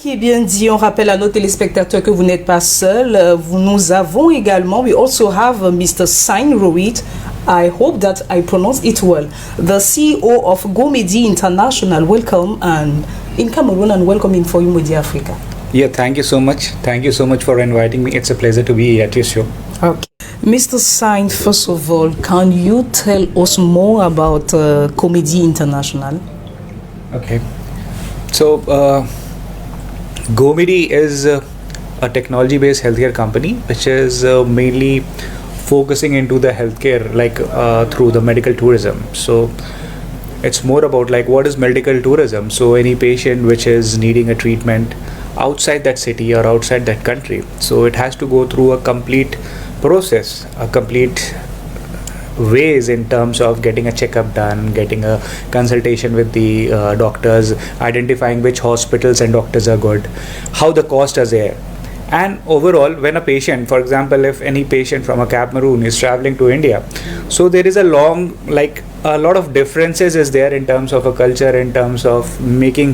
Qui est bien dit, on rappelle à nos téléspectateurs que vous n'êtes pas seul. Nous avons également, we also have Mr. Sain Rohit. I hope that I pronounce it well. The CEO of GoMedi International. Welcome and in Cameroon and welcome in For You Media Africa. Yeah, thank you so much. Thank you so much for inviting me. It's a pleasure to be at your show. Okay. Mr. Sain, first of all, can you tell us more about GoMedi International? Okay. So, GoMedi is a technology-based healthcare company which is mainly focusing into the healthcare through the medical tourism. So it's more about what is medical tourism. So any patient which is needing a treatment outside that city or outside that country, so it has to go through a complete process, a complete ways in terms of getting a checkup done, getting a consultation with the doctors, identifying which hospitals and doctors are good, how the costs are there. And overall, when a patient, for example, if any patient from a Cameroon is traveling to India, so there is a lot of differences is there in terms of a culture, in terms of making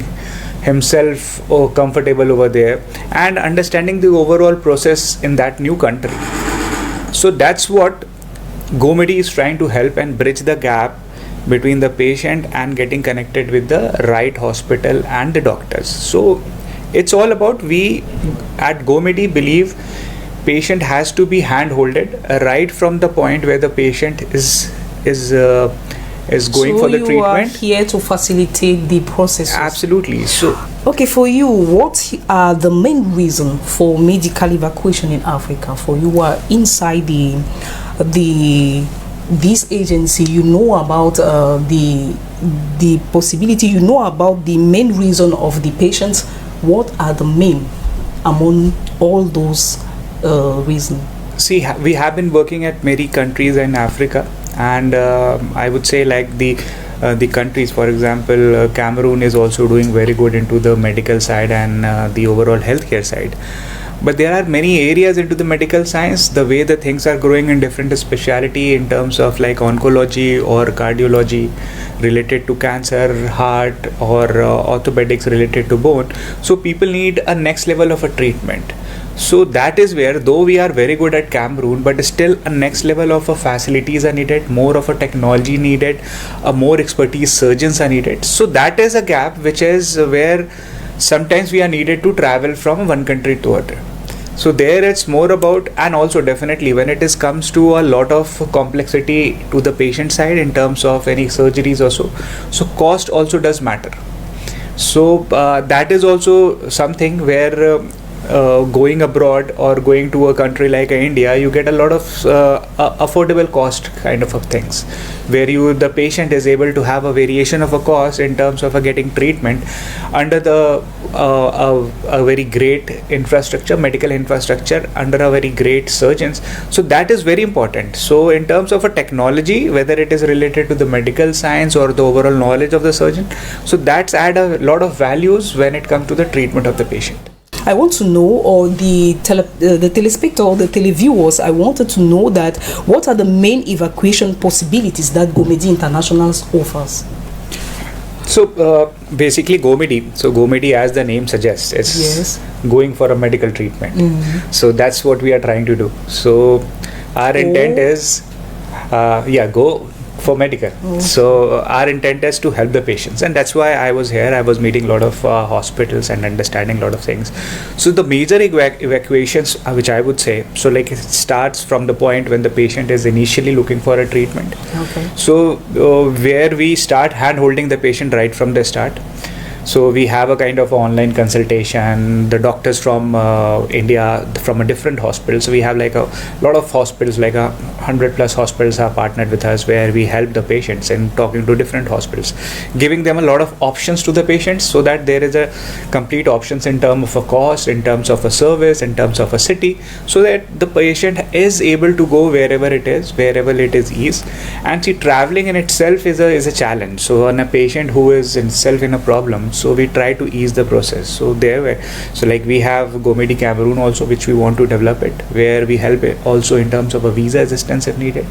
himself comfortable over there and understanding the overall process in that new country. So that's what GoMedi is trying to help and bridge the gap between the patient and getting connected with the right hospital and the doctors. So it's all about, we at GoMedi believe patient has to be hand-holded right from the point where the patient is going for the treatment. So you are here to facilitate the process. Absolutely. So okay, for you, what are the main reasons for medical evacuation in Africa? For you who are inside this agency, you know about the possibility, you know about the main reason of the patients. What are the main among all those reasons? See, we have been working at many countries in Africa, and I would say the countries, for example, Cameroon is also doing very good into the medical side and the overall healthcare side. But there are many areas into the medical science, the way the things are growing in different specialty in terms of oncology or cardiology related to cancer, heart, or orthopedics related to bone. So people need a next level of a treatment. So that is where, though we are very good at Cameroon, but still a next level of facilities are needed, more of a technology needed, more expertise surgeons are needed. So that is a gap which is where sometimes we are needed to travel from one country to other. So there it's more about, and also definitely when it comes to a lot of complexity to the patient side in terms of any surgeries also, so cost also does matter. So that is also something where going abroad or going to a country like India, you get a lot of affordable cost kind of things, where the patient is able to have a variation of a cost in terms of getting treatment under the a very great infrastructure, medical infrastructure, under a very great surgeons. So that is very important. So in terms of a technology, whether it is related to the medical science or the overall knowledge of the surgeon, so that's add a lot of values when it comes to the treatment of the patient. I want to know, or the telespectator or the televiewers, I wanted to know that what are the main evacuation possibilities that GoMedi International offers? So basically GoMedi, so GoMedi as the name suggests, is going for a medical treatment. Mm-hmm. So that's what we are trying to do. So our intent is, go for medical. So our intent is to help the patients, and that's why I was here. I was meeting a lot of hospitals and understanding a lot of things. So the major evacuations, which I would say, so it starts from the point when the patient is initially looking for a treatment. Okay. So where we start hand holding the patient right from the start. So we have a kind of online consultation. The doctors from India, from a different hospital. So we have a lot of hospitals, 100+ hospitals are partnered with us, where we help the patients in talking to different hospitals, giving them a lot of options to the patients, so that there is a complete options in terms of a cost, in terms of a service, in terms of a city, so that the patient is able to go wherever it is ease. And see, traveling in itself is a challenge. So on a patient who is itself in a problem, So we try to ease the process. So like we have GoMedi Cameroon also, which we want to develop it, where we help it also in terms of a visa assistance if needed.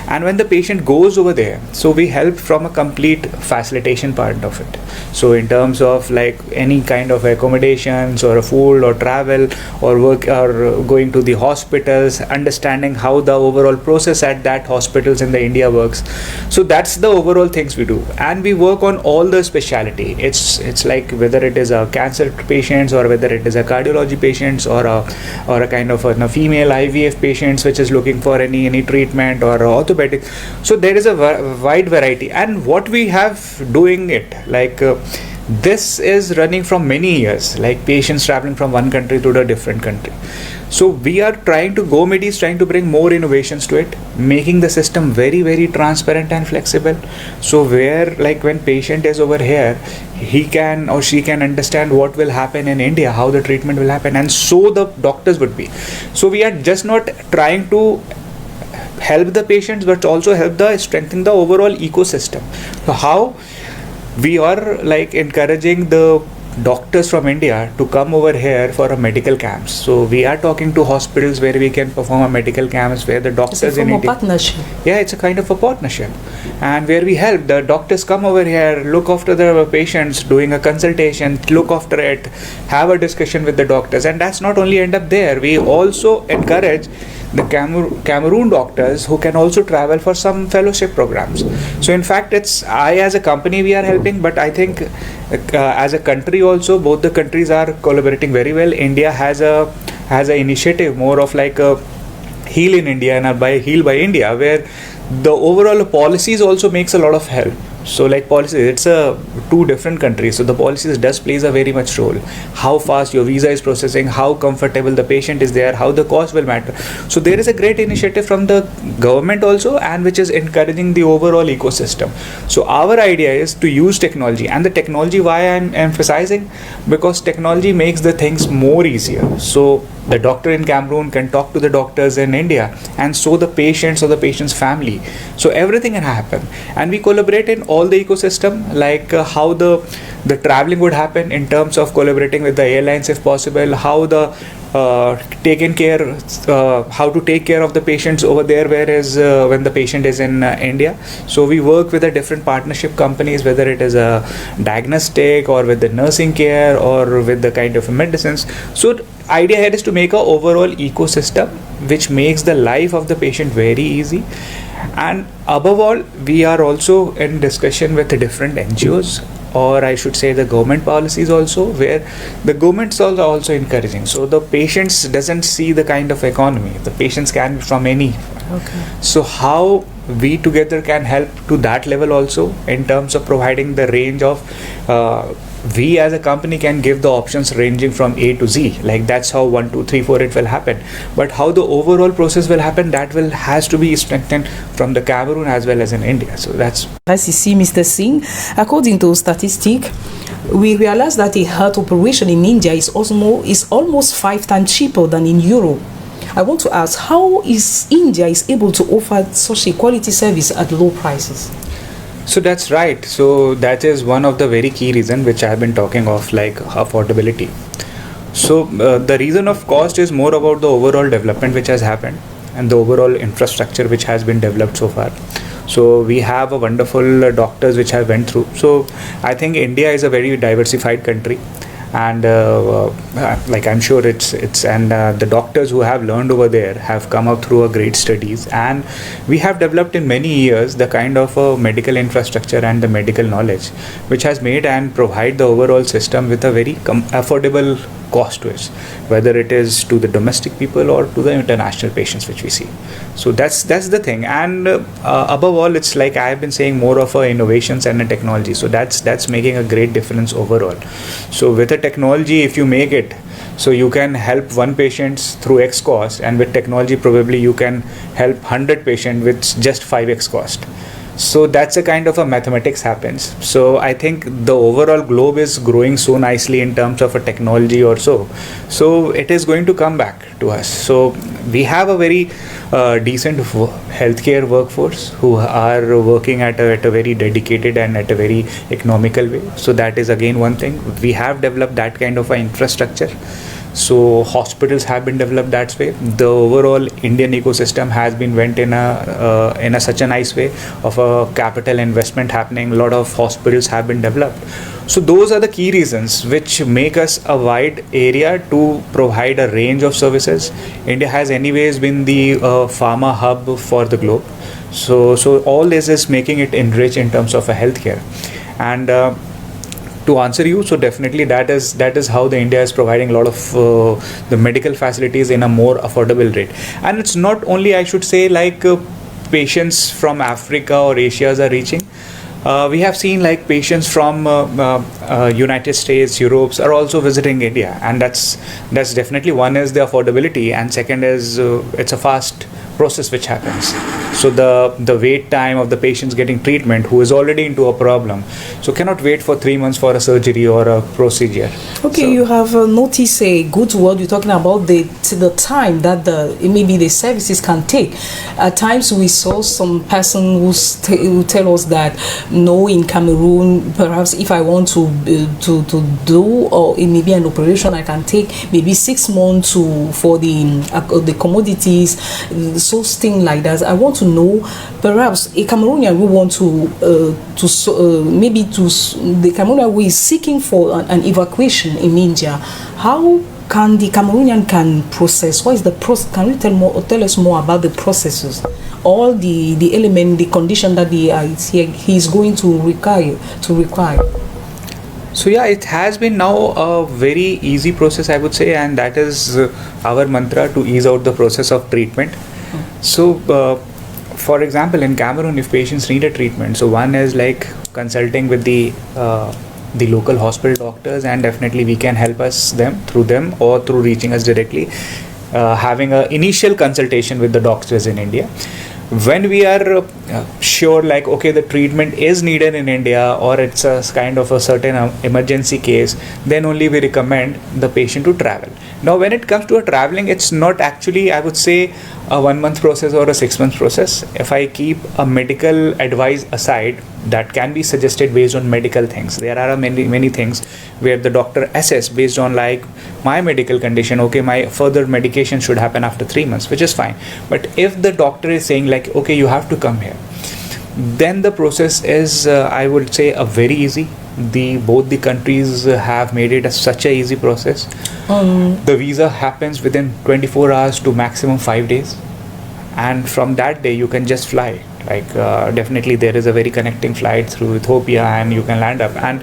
And when the patient goes over there, so we help from a complete facilitation part of it. So in terms of like any kind of accommodations or a food or travel or work or going to the hospitals, understanding how the overall process at that hospitals in the India works. So that's the overall things we do, and we work on all the specialty. It's like whether it is a cancer patients or whether it is a cardiology patients or a kind of a female IVF patients which is looking for any treatment or orthopedic. So there is a wide variety, and what we have doing it like this is running from many years, like patients traveling from one country to a different country. So we are trying to GoMedi is trying to bring more innovations to it, making the system very, very transparent and flexible. So where like when patient is over here, he can or she can understand what will happen in India, how the treatment will happen, and so the doctors would be. So we are just not trying to help the patients, but also help the strengthen the overall ecosystem. So how we are like encouraging the doctors from India to come over here for a medical camps. So we are talking to hospitals where we can perform a medical camps where the doctors it's a in India. Partnership. Yeah, it's a kind of a partnership, and where we help the doctors come over here, look after the patients, doing a consultation, look after it, have a discussion with the doctors, and that's not only end up there. We also encourage the Cameroon doctors who can also travel for some fellowship programs. So in fact, it's as a company we are helping, but I think as a country also, both the countries are collaborating very well. India has a initiative more of like a Heal in India and Heal by India, where the overall policies also makes a lot of help. So like policies, it's two different countries, so the policies does plays a very much role. How fast your visa is processing, how comfortable the patient is there, how the cost will matter. So there is a great initiative from the government also, and which is encouraging the overall ecosystem. So our idea is to use technology, and the technology why I'm emphasizing, because technology makes the things more easier. So the doctor in Cameroon can talk to the doctors in India, and so the patients or the patient's family. So everything can happen, and we collaborate in all the ecosystem, like how the traveling would happen in terms of collaborating with the airlines if possible, how the how to take care of the patients over there, whereas when the patient is in India. So we work with the different partnership companies, whether it is a diagnostic or with the nursing care or with the kind of medicines. So idea here is to make a overall ecosystem which makes the life of the patient very easy. And above all, we are also in discussion with the different NGOs, or I should say the government policies also, where the governments are also encouraging. So the patients doesn't see the kind of economy. The patients can be from any. Okay. So how we together can help to that level also, in terms of providing the range of we as a company can give the options ranging from A to Z, like that's how 1 2 3 4 it will happen. But how the overall process will happen, that has to be strengthened from the Cameroon as well as in India. So that's ICC, Mr. Singh. According to statistics, we realize that a heart operation in India is almost 5 times cheaper than in Europe. I want to ask, how is India able to offer such a quality service at low prices? So that's right. So that is one of the very key reasons which I've been talking of, like affordability. So the reason of cost is more about the overall development which has happened and the overall infrastructure which has been developed so far. So we have a wonderful doctors which have went through. So I think India is a very diversified country, and like I'm sure it's and the doctors who have learned over there have come up through a great studies, and we have developed in many years the kind of medical infrastructure and the medical knowledge which has made and provide the overall system with a very affordable cost to it, whether it is to the domestic people or to the international patients which we see. So that's the thing, and above all, it's like I have been saying, more of innovations and a technology. So that's making a great difference overall. So with a technology, if you make it, so you can help one patient through X cost, and with technology probably you can help 100 patients with just 5X cost. So that's a kind of a mathematics happens. So I think the overall globe is growing so nicely in terms of a technology or so. So it is going to come back to us. So we have a very decent healthcare workforce who are working at a very dedicated and at a very economical way. So that is again one thing. We have developed that kind of a infrastructure. So hospitals have been developed that way. The overall Indian ecosystem has been went in a such a nice way of a capital investment happening. A lot of hospitals have been developed. So those are the key reasons which make us a wide area to provide a range of services. India has anyways been the pharma hub for the globe. So all this is making it enrich in terms of a healthcare. And to answer you, so definitely that is how the India is providing a lot of the medical facilities in a more affordable rate. And it's not only, I should say, like patients from Africa or Asia are reaching. We have seen like patients from United States, Europe are also visiting India, and that's definitely, one is the affordability, and second is it's a fast process which happens. So the wait time of the patients getting treatment who is already into a problem, so cannot wait for 3 months for a surgery or a procedure. Okay, So, you have noticed a good word. You're talking about the time that maybe the services can take. At times we saw some person who tell us that no, in Cameroon, perhaps if I want to do or it may be an operation, I can take maybe 6 months for the commodities, those things like that. I want to know, perhaps a Cameroonian who want the Cameroonian who is seeking for an evacuation in India, how can the Cameroonian can process? What is the process? Can you tell us more about the processes, all the element, the condition that he is going to require? So yeah, it has been now a very easy process, I would say, and that is our mantra, to ease out the process of treatment. So for example, in Cameroon, if patients need a treatment, so one is like consulting with the local hospital doctors, and definitely we can help them or through reaching us directly, having an initial consultation with the doctors in India. When we are sure, like, okay, the treatment is needed in India, or it's a kind of a certain emergency case, then only we recommend the patient to travel. Now when it comes to a traveling, it's not actually, I would say, a 1 month process or a 6 month process. If I keep a medical advice aside, that can be suggested based on medical things. There are many things where the doctor assess based on like my medical condition. Okay, my further medication should happen after 3 months, which is fine. But if the doctor is saying like, okay, you have to come here, then the process is, I would say, a very easy. Both the countries have made it such a easy process. The visa happens within 24 hours to maximum 5 days, and from that day you can just fly. Like definitely there is a very connecting flight through Ethiopia, and you can land up. And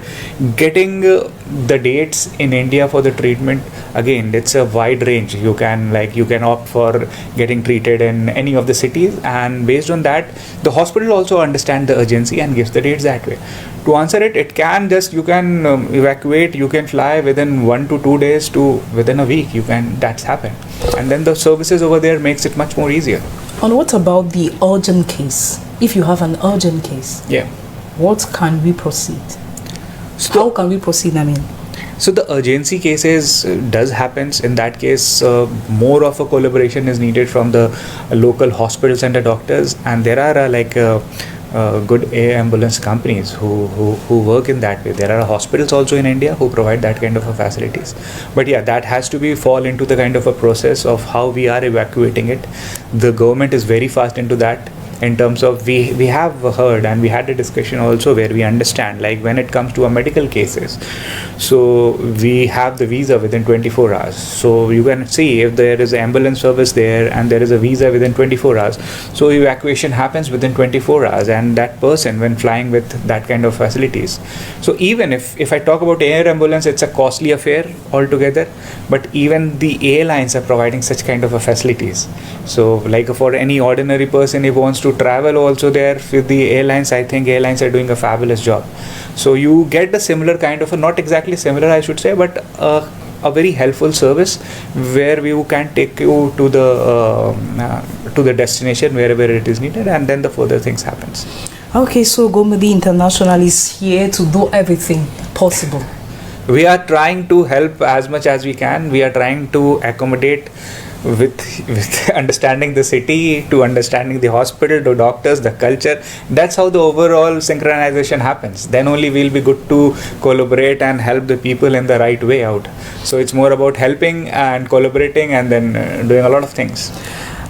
getting the dates in India for the treatment, again, it's a wide range. You can opt for getting treated in any of the cities, and based on that, the hospital also understand the urgency and gives the dates that way. To answer it, you can evacuate, you can fly within 1 to 2 days to within a week. That's happened, and then the services over there makes it much more easier. And what about the urgent case? If you have an urgent case, Yeah. what can we proceed? How can we proceed? I mean, So the urgency cases does happens. In that case, more of a collaboration is needed from the local hospitals and the doctors, and there are good air ambulance companies who work in that way. There are hospitals also in India who provide that kind of a facilities. But yeah, that has to be fall into the kind of a process of how we are evacuating it. The government is very fast into that. In terms of we have heard, and we had a discussion also where we understand, like when it comes to medical cases, so we have the visa within 24 hours. So you can see if there is ambulance service there and there is a visa within 24 hours, so evacuation happens within 24 hours, and that person when flying with that kind of facilities. So even if I talk about air ambulance, it's a costly affair altogether, but even the airlines are providing such kind of a facilities. So like for any ordinary person, if wants to travel also there with the airlines, I think airlines are doing a fabulous job. So you get a similar kind of not exactly similar, I should say, but a very helpful service where we can take you to the destination wherever it is needed, and then the further things happens. Okay, so Gomedi International is here to do everything possible. We are trying to help as much as we can. We are trying to accommodate with understanding the city, to understanding the hospital, to doctors, the culture. That's how the overall synchronization happens. Then only we'll be good to collaborate and help the people in the right way out. So it's more about helping and collaborating and then doing a lot of things.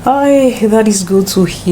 That is good to hear.